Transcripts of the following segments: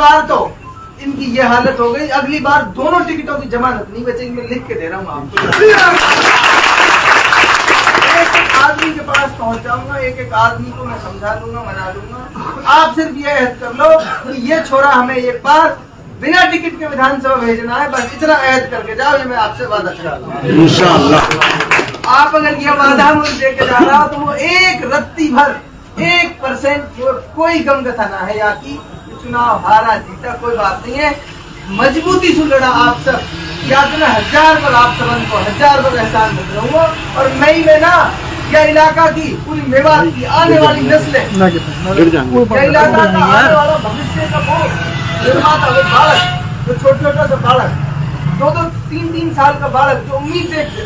बार तो इनकी ये हालत हो गई, अगली बार दोनों टिकटों की जमानत नहीं बचेगी। मैं लिख के दे रहा हूँ आपको। एक एक आदमी के पास पहुंच जाऊंगा, एक एक आदमी को मैं समझा लूंगा, मना लूंगा। आप सिर्फ ये अहद कर लो कि ये छोरा हमें एक बार बिना टिकट के विधानसभा भेजना है, बस इतना अहद करके जाओ। ये मैं आपसे वादा कर रहा हूँ इंशाअल्लाह। आप अगर ये वादा मुझे देके जा रहा हो तो वो एक रत्ती भर 1% कोई गम कथा ना है। या की चुनाव हारा जीता कोई बात नहीं है, मजबूती से लड़ा आप सब। या तो मैं 1000 बार आप सबन को 1000 बार एहसान कर रहूंगा। और मई में ना यह इलाका की पूरी मेवात की आने वाली नस्लें, यह इलाका का आने वाला भविष्य का वो निर्माता, वो बालक, जो छोटा सा बालक, 2-2, 3-3 साल का बालक जो उम्मीद देखते,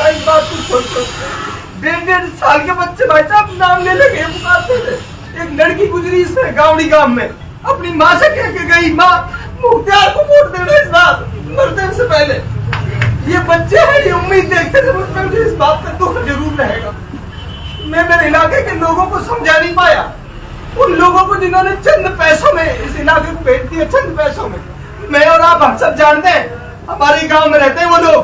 इस बात को छोड़ 1.5 साल के बच्चे भाई साहब नाम ले लगे पुकारते थे। एक लड़की गुजरी इसमें गावड़ी गांव में, अपनी माँ से कह के गई, माँ मुख्तियार को वोट देना इस बात मरने से पहले। ये बच्चे हैं, ये उम्मीद देखते थे मुझमें, मुझे इस बात का दुख जरूर रहेगा। मैं मेरे इलाके के लोगों को समझा नहीं पाया, उन लोगों को जिन्होंने चंद पैसों में इस इलाके को बेच दिया, चंद पैसों में। मैं और आप हम सब जानते हैं, हमारे गाँव में रहते हैं वो लोग,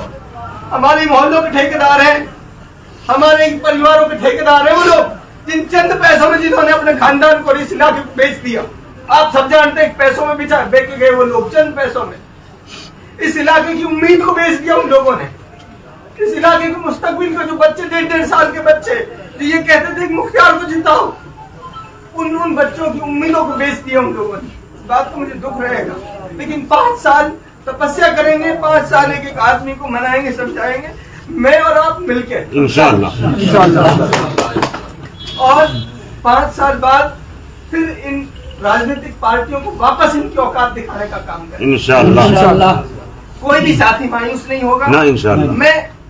हमारे मोहल्लों के ठेकेदार हैं, हमारे परिवारों के ठेकेदार हैं वो लोग, जिन चंद पैसों में जिन्होंने अपने खानदान को इस इलाके को बेच दिया। आप सब जानते हैं पैसों में बेच गए वो लोग, चंद पैसों में इस इलाके की उम्मीद को बेच दिया उन लोगों ने। इस इलाके के मुस्तकबिल को, जो बच्चे 1.5 साल के बच्चे जो ये कहते थे कि मुख्तियार को जिताओ, उन बच्चों की उम्मीदों को बेच दिया उन लोगों ने। इस बात को मुझे दुख रहेगा, लेकिन 5 साल तपस्या करेंगे, 5 साल एक आदमी को मनाएंगे, समझाएंगे, मैं और आप मिलकर इंशाअल्लाह। और 5 साल बाद फिर इन राजनीतिक पार्टियों को वापस इनकी औकात दिखाने का काम करें इंशाअल्लाह। कोई भी साथी मायूस नहीं होगा ना इंशाअल्लाह।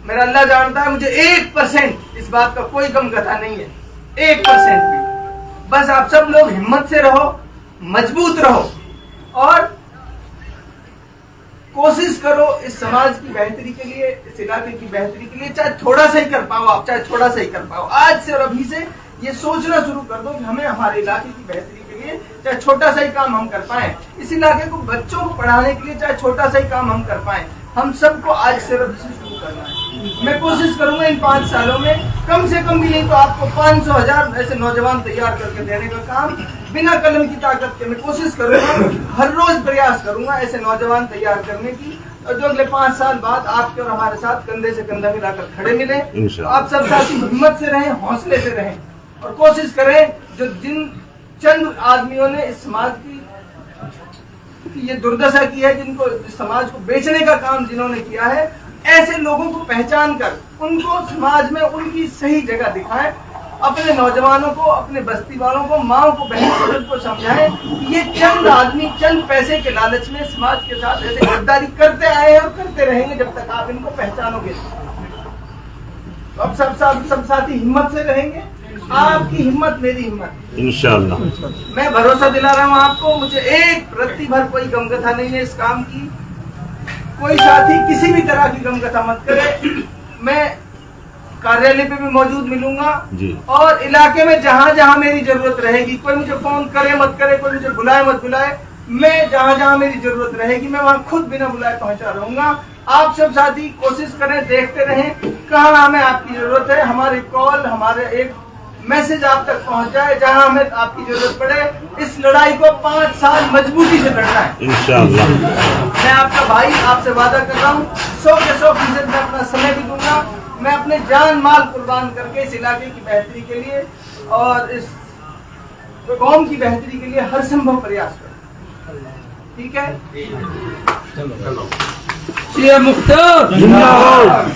मेरा अल्लाह जानता है, मुझे 1% इस बात का कोई गम कथा नहीं है, 1% भी। बस आप सब लोग हिम्मत से रहो, मजबूत रहो और कोशिश करो इस समाज की बेहतरी के लिए, इस इलाके की बेहतरी के लिए। चाहे थोड़ा सा ही कर पाओ आप, चाहे थोड़ा सा ही कर पाओ। आज से और अभी से ये सोचना शुरू कर दो कि हमें हमारे इलाके की बेहतरी के लिए चाहे छोटा सा ही काम हम कर पाए, इस इलाके को बच्चों को पढ़ाने के लिए चाहे छोटा सा ही काम हम कर पाए। हम सबको आज से और अभी से शुरू करना है। मैं कोशिश करूंगा इन 5 सालों में कम से कम भी नहीं तो आपको 500,000 ऐसे नौजवान तैयार करके देने का काम बिना कलम की ताकत के मैं कोशिश करूंगा। हर रोज प्रयास करूंगा ऐसे नौजवान तैयार करने की, और जो अगले 5 साल बाद आपके और हमारे साथ कंधे से कंधा मिलाकर खड़े मिले। तो आप सब साथी हिम्मत से रहें, हौसले से रहें और कोशिश करें जो जिन चंद आदमियों ने इस समाज की ये दुर्दशा की है, जिनको समाज को बेचने का काम जिन्होंने किया है, ऐसे लोगों को पहचान कर उनको समाज में उनकी सही जगह दिखाएं। अपने नौजवानों को, अपने बस्ती वालों को, माओ को, बहनों को समझाएं कि ये चंद आदमी चंद पैसे के लालच में समाज के साथ ऐसे गद्दारी करते आए और करते रहेंगे जब तक आप इनको पहचानोगे। तो अब सब साथी हिम्मत से रहेंगे, आपकी हिम्मत मेरी हिम्मत इंशाअल्लाह। मैं भरोसा दिला रहा हूँ आपको, मुझे 1% भर कोई गमकथा नहीं है इस काम की। कोई साथी किसी भी तरह की गमकथा मत करे। मैं कार्यालय पे भी मौजूद मिलूंगा जी। और इलाके में जहाँ जहाँ मेरी जरूरत रहेगी, कोई मुझे फोन करे मत करे, कोई मुझे बुलाए मत बुलाए, मैं जहाँ जहाँ मेरी जरूरत रहेगी मैं वहाँ खुद बिना बुलाए पहुँचा रहूंगा। आप सब साथी कोशिश करें, देखते रहें कहाँ हमें आपकी जरूरत है। हमारी कॉल, हमारे एक मैसेज आप तक पहुंच जाए जहां हमें आपकी जरूरत पड़े। इस लड़ाई को 5 साल मजबूती से लड़ना है इंशाअल्लाह। मैं आपका भाई, आपसे वादा कर रहा हूँ 100 के 100% मैं अपना समय भी दूंगा। मैं अपने जान माल कुर्बान करके इस इलाके की बेहतरी के लिए और इस कौम की बेहतरी के लिए हर संभव प्रयास करूँ। ठीक है, चलो। मुख्तार जिंदाबाद।